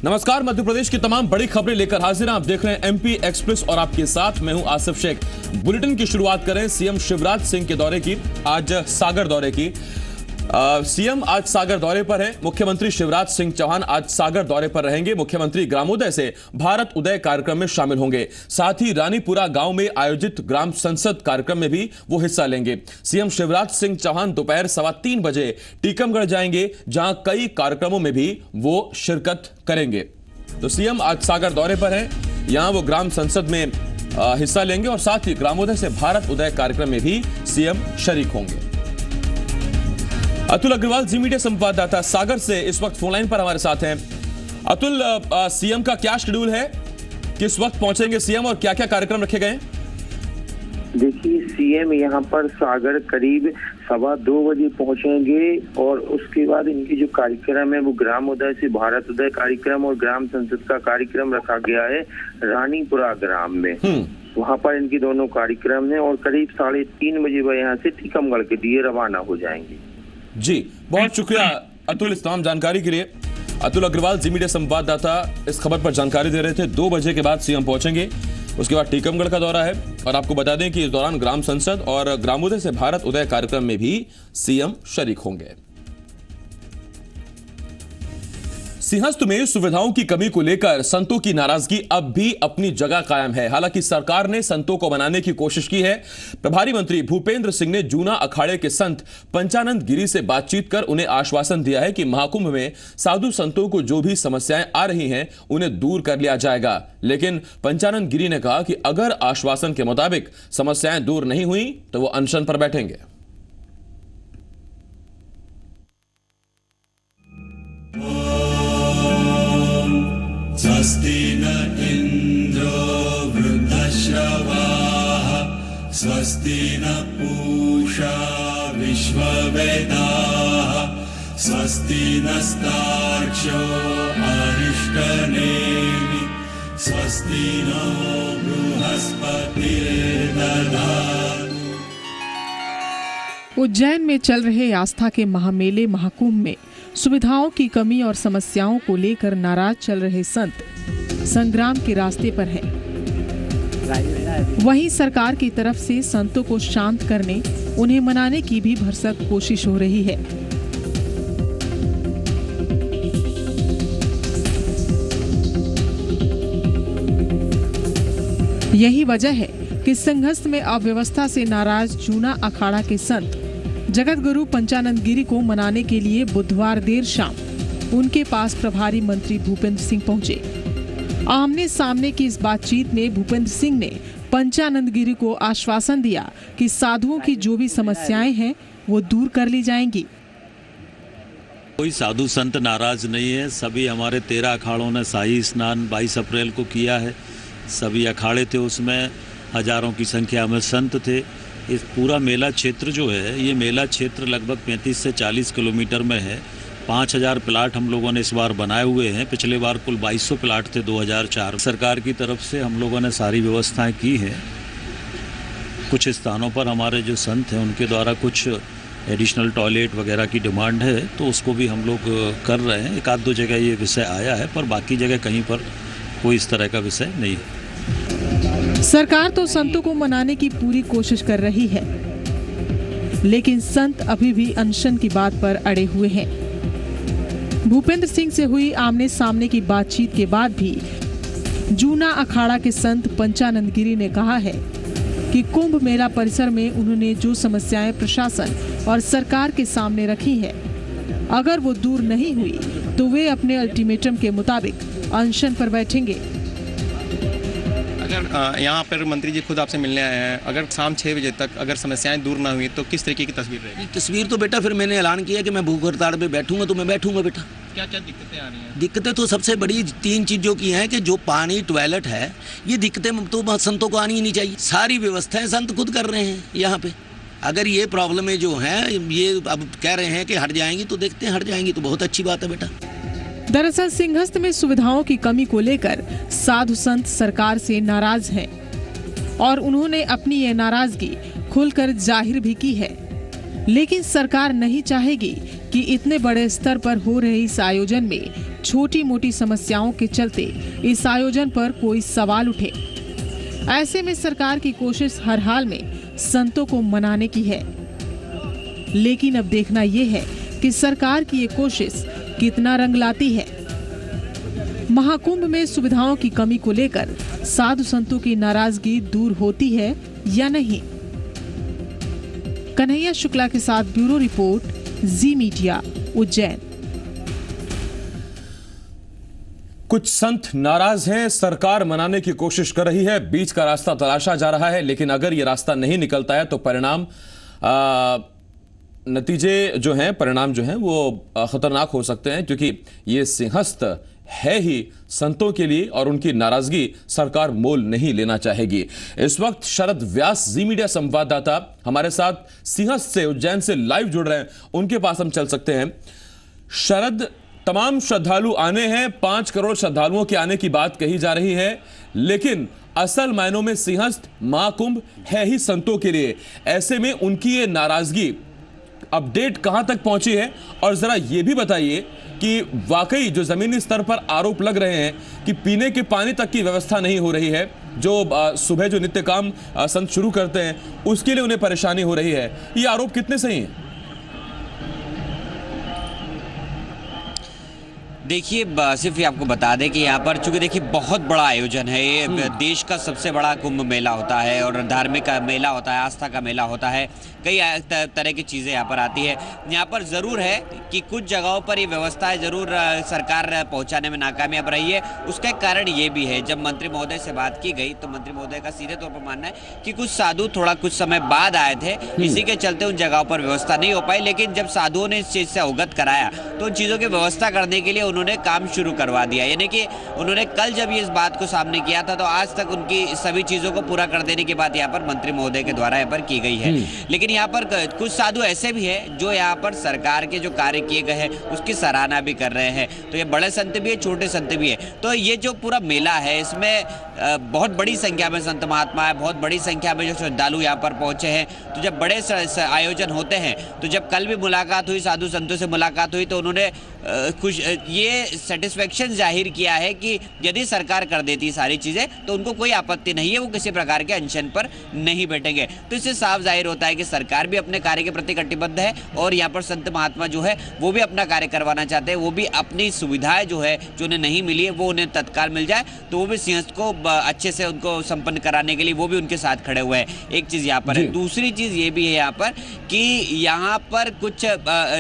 नमस्कार, मध्य प्रदेश की तमाम बड़ी खबरें लेकर हाजिर हैं। आप देख रहे हैं एमपी एक्सप्रेस और आपके साथ मैं हूं आसिफ शेख। बुलेटिन की शुरुआत करें सीएम शिवराज सिंह के दौरे की। आज सागर दौरे की सीएम आज सागर दौरे पर है। मुख्यमंत्री शिवराज सिंह चौहान आज सागर दौरे पर रहेंगे। मुख्यमंत्री ग्रामोदय से भारत उदय कार्यक्रम में शामिल होंगे। साथ ही रानीपुरा गांव में आयोजित ग्राम संसद कार्यक्रम में भी वो हिस्सा लेंगे। सीएम शिवराज सिंह चौहान दोपहर 3:15 बजे टीकमगढ़ जाएंगे, जहां कई कार्यक्रमों में भी वो शिरकत करेंगे। तो सीएम आज सागर दौरे पर हैं, यहां वो ग्राम संसद में हिस्सा लेंगे और साथ ही ग्रामोदय से भारत उदय कार्यक्रम में भी सीएम शरीक होंगे। अतुल अग्रवाल, जी मीडिया संवाददाता सागर से इस वक्त फोन लाइन पर हमारे साथ हैं। अतुल, सीएम का क्या शेड्यूल है, किस वक्त पहुंचेंगे सीएम और क्या क्या कार्यक्रम रखे गए? देखिए, सीएम यहाँ पर सागर करीब 2:15 बजे पहुंचेंगे और उसके बाद इनकी जो कार्यक्रम है वो ग्राम उदय से भारत उदय कार्यक्रम और ग्राम संसद का कार्यक्रम रखा गया है रानीपुरा ग्राम में। वहाँ पर इनके दोनों कार्यक्रम हैं और करीब 3:30 बजे वह यहाँ से टीकमगढ़ के लिए रवाना हो जाएंगे। जी, बहुत शुक्रिया अतुल इस तमाम जानकारी के लिए। अतुल अग्रवाल, जी मीडिया संवाददाता, इस खबर पर जानकारी दे रहे थे। 2 बजे के बाद सीएम पहुंचेंगे, उसके बाद टीकमगढ़ का दौरा है और आपको बता दें कि इस दौरान ग्राम संसद और ग्रामोदय से भारत उदय कार्यक्रम में भी सीएम शरीक होंगे। सिंहस्थ में सुविधाओं की कमी को लेकर संतों की नाराजगी अब भी अपनी जगह कायम है। हालांकि सरकार ने संतों को मनाने की कोशिश की है। प्रभारी मंत्री भूपेंद्र सिंह ने जूना अखाड़े के संत पंचानंद गिरी से बातचीत कर उन्हें आश्वासन दिया है कि महाकुंभ में साधु संतों को जो भी समस्याएं आ रही हैं उन्हें दूर कर लिया जाएगा। लेकिन पंचानंद गिरी ने कहा कि अगर आश्वासन के मुताबिक समस्याएं दूर नहीं हुई तो वो अनशन पर बैठेंगे। स्वस्ति न इंद्रो वृद्धश्रवाः स्वस्ति न पूषा विश्ववेदाः स्वस्ति नस्तार्क्ष्यो अरिष्टनेमि स्वस्ति नो बृहस्पतिर्दधातु। उज्जैन में चल रहे आस्था के महामेले महाकुंभ में सुविधाओं की कमी और समस्याओं को लेकर नाराज चल रहे संत संग्राम के रास्ते पर हैं। वहीं सरकार की तरफ से संतों को शांत करने, उन्हें मनाने की भी भरसक कोशिश हो रही है। यही वजह है कि संघस्थ में अव्यवस्था से नाराज जूना अखाड़ा के संत जगत गुरु पंचानंद गिरी को मनाने के लिए बुधवार देर शाम उनके पास प्रभारी मंत्री भूपेंद्र सिंह पहुंचे। आमने सामने की इस बातचीत में भूपेंद्र सिंह ने पंचानंद गिरी को आश्वासन दिया कि साधुओं की जो भी समस्याएं हैं वो दूर कर ली जाएंगी। कोई साधु संत नाराज नहीं है। सभी हमारे 13 अखाड़ों ने शाही स्नान 22 अप्रैल को किया है। सभी अखाड़े थे, उसमें हजारों की संख्या में संत थे। इस पूरा मेला क्षेत्र जो है, ये मेला क्षेत्र लगभग 35 से 40 किलोमीटर में है। 5000 प्लाट हम लोगों ने इस बार बनाए हुए हैं। पिछले बार कुल 2200 प्लाट थे 2004। सरकार की तरफ से हम लोगों ने सारी व्यवस्थाएं की हैं। कुछ स्थानों पर हमारे जो संत हैं उनके द्वारा कुछ एडिशनल टॉयलेट वगैरह की डिमांड है, तो उसको भी हम लोग कर रहे हैं। 1-2 जगह ये विषय आया है, पर बाकी जगह कहीं पर कोई इस तरह का विषय नहीं है। सरकार तो संतों को मनाने की पूरी कोशिश कर रही है, लेकिन संत अभी भी अनशन की बात पर अड़े हुए हैं। भूपेंद्र सिंह से हुई आमने सामने की बातचीत के बाद भी जूना अखाड़ा के संत पंचानंद गिरी ने कहा है कि कुंभ मेला परिसर में उन्होंने जो समस्याएं प्रशासन और सरकार के सामने रखी है, अगर वो दूर नहीं हुई तो वे अपने अल्टीमेटम के मुताबिक अनशन पर बैठेंगे। अगर यहाँ पर मंत्री जी खुद आपसे मिलने आए हैं, अगर शाम 6 बजे तक अगर समस्याएं दूर ना हुई तो किस तरीके की तस्वीर रहेगी? तस्वीर तो बेटा फिर मैंने ऐलान किया कि मैं भूख हड़ताल पे बैठूंगा तो मैं बैठूंगा बेटा। क्या क्या दिक्कतें आ रही हैं? दिक्कतें तो सबसे बड़ी 3 चीज़ों की हैं कि जो पानी, टॉयलेट है, ये दिक्कतें तो संतों को आनी ही नहीं चाहिए। सारी व्यवस्थाएं संत खुद कर रहे हैं यहाँ पे। अगर ये प्रॉब्लमें जो हैं ये अब कह रहे हैं कि हट जाएंगी, तो देखते हैं हट जाएंगी तो बहुत अच्छी बात है बेटा। दरअसल सिंहस्थ में सुविधाओं की कमी को लेकर साधु संत सरकार से नाराज हैं और उन्होंने अपनी ये नाराजगी खुलकर जाहिर भी की है। लेकिन सरकार नहीं चाहेगी कि इतने बड़े स्तर पर हो रहे इस आयोजन में छोटी मोटी समस्याओं के चलते इस आयोजन पर कोई सवाल उठे। ऐसे में सरकार की कोशिश हर हाल में संतों को मनाने की है, लेकिन अब देखना यह है कि सरकार की ये कोशिश कितना रंग लाती है। महाकुंभ में सुविधाओं की कमी को लेकर साधु संतों की नाराजगी दूर होती है या नहीं? कन्हैया शुक्ला के साथ ब्यूरो रिपोर्ट, जी मीडिया, उज्जैन। कुछ संत नाराज हैं, सरकार मनाने की कोशिश कर रही है, बीच का रास्ता तलाशा जा रहा है, लेकिन अगर यह रास्ता नहीं निकलता है तो नतीजे जो हैं, परिणाम जो हैं वो खतरनाक हो सकते हैं, क्योंकि ये सिंहस्थ है ही संतों के लिए और उनकी नाराजगी सरकार मोल नहीं लेना चाहेगी। इस वक्त शरद व्यास, जी मीडिया संवाददाता, हमारे साथ सिंहस्थ से, उज्जैन से लाइव जुड़ रहे हैं, उनके पास हम चल सकते हैं। शरद, तमाम श्रद्धालु आने हैं, 5 करोड़ श्रद्धालुओं के आने की बात कही जा रही है, लेकिन असल मायनों में सिंहस्थ महाकुंभ है ही संतों के लिए। ऐसे में उनकी ये नाराजगी अपडेट कहां तक पहुंची है, और जरा यह भी बताइए कि वाकई जो जमीनी स्तर पर आरोप लग रहे हैं कि पीने के पानी तक की व्यवस्था नहीं हो रही है, जो सुबह जो नित्य काम संत शुरू करते हैं उसके लिए उन्हें परेशानी हो रही है, ये आरोप कितने सही हैं? देखिए, सिर्फ ये आपको बता दें कि यहाँ पर चूंकि देखिए बहुत बड़ा आयोजन है, ये देश का सबसे बड़ा कुंभ मेला होता है और धार्मिक का मेला होता है, आस्था का मेला होता है, कई तरह की चीज़ें यहाँ पर आती है। यहाँ पर ज़रूर है कि कुछ जगहों पर ये व्यवस्थाएं ज़रूर सरकार पहुँचाने में नाकामयाब रही है। उसका एक कारण ये भी है, जब मंत्री महोदय से बात की गई तो मंत्री महोदय का सीधे तौर पर मानना है कि कुछ साधु थोड़ा कुछ समय बाद आए थे, इसी के चलते उन जगहों पर व्यवस्था नहीं हो पाई। लेकिन जब साधुओं ने इस चीज़ से अवगत कराया तो उन चीज़ों की व्यवस्था करने के लिए उन्होंने काम शुरू करवा दिया। यानी कि उन्होंने कल जब ये इस बात को सामने किया था तो आज तक उनकी सभी चीज़ों को पूरा कर देने की बात यहाँ पर मंत्री महोदय के द्वारा यहाँ पर की गई है। लेकिन यहाँ पर कुछ साधु ऐसे भी हैं जो यहाँ पर सरकार के जो कार्य किए गए हैं उसकी सराहना भी कर रहे हैं। तो ये बड़े संत भी है, छोटे संत भी है। तो ये जो पूरा मेला है इसमें बहुत बड़ी संख्या में संत महात्मा है, बहुत बड़ी संख्या में जो श्रद्धालु यहाँ पर पहुंचे हैं। तो जब बड़े आयोजन होते हैं, तो जब कल भी मुलाकात हुई, साधु संतों से मुलाकात हुई, तो उन्होंने कुछ ये सेटिस्फेक्शन जाहिर किया है कि यदि सरकार कर देती सारी चीज़ें तो उनको कोई आपत्ति नहीं है, वो किसी प्रकार के अनशन पर नहीं बैठेंगे। तो इससे साफ जाहिर होता है कि सरकार भी अपने कार्य के प्रति कटिबद्ध है और यहाँ पर संत महात्मा जो है वो भी अपना कार्य करवाना चाहते हैं, वो भी अपनी सुविधाएं जो है जो उन्हें नहीं मिली है वो उन्हें तत्काल मिल जाए, तो वो भी सिंहस्थ को अच्छे से उनको संपन्न कराने के लिए वो भी उनके साथ खड़े हुए हैं। एक चीज़ यहाँ पर है। दूसरी चीज़ ये भी है यहाँ पर कि यहाँ पर कुछ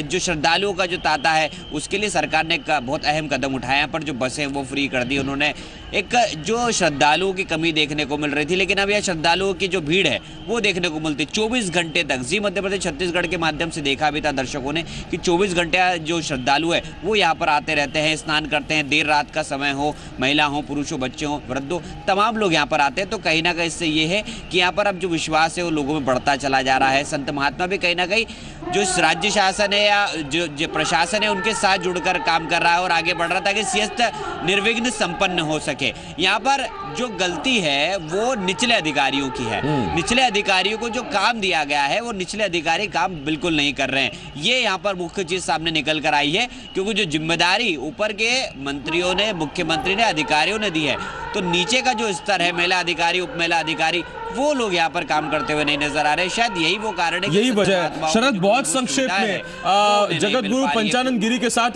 जो श्रद्धालुओं का जो तांता है उसके लिए सरकार ने बहुत अहम कदम उठाया। यहाँ पर जो बसें वो फ्री कर दी उन्होंने। एक जो श्रद्धालुओं की कमी देखने को मिल रही थी, लेकिन अब यह श्रद्धालुओं की जो भीड़ है वो देखने को मिलती 24 घंटे तक। जी मध्य प्रदेश छत्तीसगढ़ के माध्यम से देखा भी था दर्शकों ने कि 24 घंटे जो श्रद्धालु है वो यहाँ पर आते रहते हैं, स्नान करते हैं, देर रात का समय हो, महिला हो, पुरुष हो, बच्चे हो, वृद्ध हो, तमाम लोग यहाँ पर आते हैं। तो कहीं ना कहीं इससे ये है कि यहाँ पर अब जो विश्वास है वो लोगों में बढ़ता चला जा रहा है। संत महात्मा भी कहीं ना कहीं जो राज्य शासन है या जो प्रशासन है उनके साथ जुड़कर काम कर रहा है और आगे बढ़ रहा है ताकि सिंहस्थ निर्विघ्न संपन्न हो सके। यहाँ पर जो गलती है वो निचले अधिकारियों की है। निचले अधिकारियों को जो काम दिया गया है वो निचले अधिकारी काम बिल्कुल नहीं कर रहे हैं। ये यहाँ पर मुख्य चीज सामने निकल कर आई है, क्योंकि जो जिम्मेदारी ऊपर के मंत्रियों ने, मुख्यमंत्री ने, अधिकारियों ने दी है, तो नीचे का जो स्तर है, मेला अधिकारी, उप मेला अधिकारी, वो लोग यहाँ पर काम करते हुए नहीं नजर आ रहे। शायद यही वो कारण है, यही वजह है। शरद, बहुत संक्षेप में, जगत गुरु पंचानंद गिरी के साथ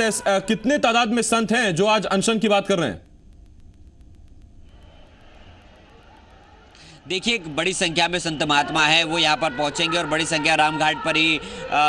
कितने तादाद में संत हैं जो आज अनशन की बात कर रहे हैं? देखिए, एक बड़ी संख्या में संत महात्मा है वो यहाँ पर पहुंचेंगे और बड़ी संख्या रामघाट पर ही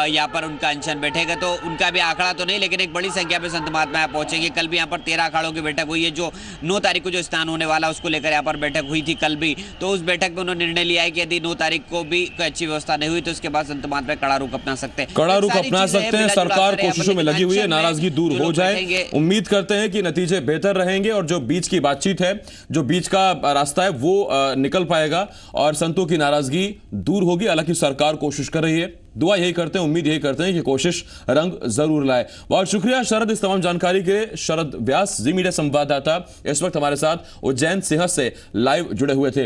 यहाँ पर उनका अनशन बैठेगा। तो उनका भी आंकड़ा तो नहीं, लेकिन एक बड़ी संख्या में संत महात्मा यहाँ पहुंचेंगे। कल भी यहाँ पर 13 अखाड़ों की बैठक हुई है। जो 9 तारीख को जो स्नान होने वाला उसको लेकर यहाँ पर बैठक हुई थी कल भी। तो उस बैठक में उन्होंने निर्णय लिया है कि यदि 9 तारीख को भी कोई अच्छी व्यवस्था नहीं हुई तो उसके बाद संत महात्मा कड़ा रुख अपना सकते हैं। कड़ा रुख अपना सकते हैं। सरकार कोशिशों में लगी हुई है, नाराजगी दूर हो जाए। उम्मीद करते हैं कि नतीजे बेहतर रहेंगे और जो बीच की बातचीत है, जो बीच का रास्ता है वो निकल पाएगा और संतों की नाराजगी दूर होगी। हालांकि सरकार कोशिश कर रही है, दुआ यही करते हैं, उम्मीद यही करते हैं कि कोशिश रंग जरूर लाए। बहुत शुक्रिया शरद इस तमाम जानकारी के। शरद व्यास, जी मीडिया संवाददाता, इस वक्त हमारे साथ उज्जैन सिंहस्थ से लाइव जुड़े हुए थे।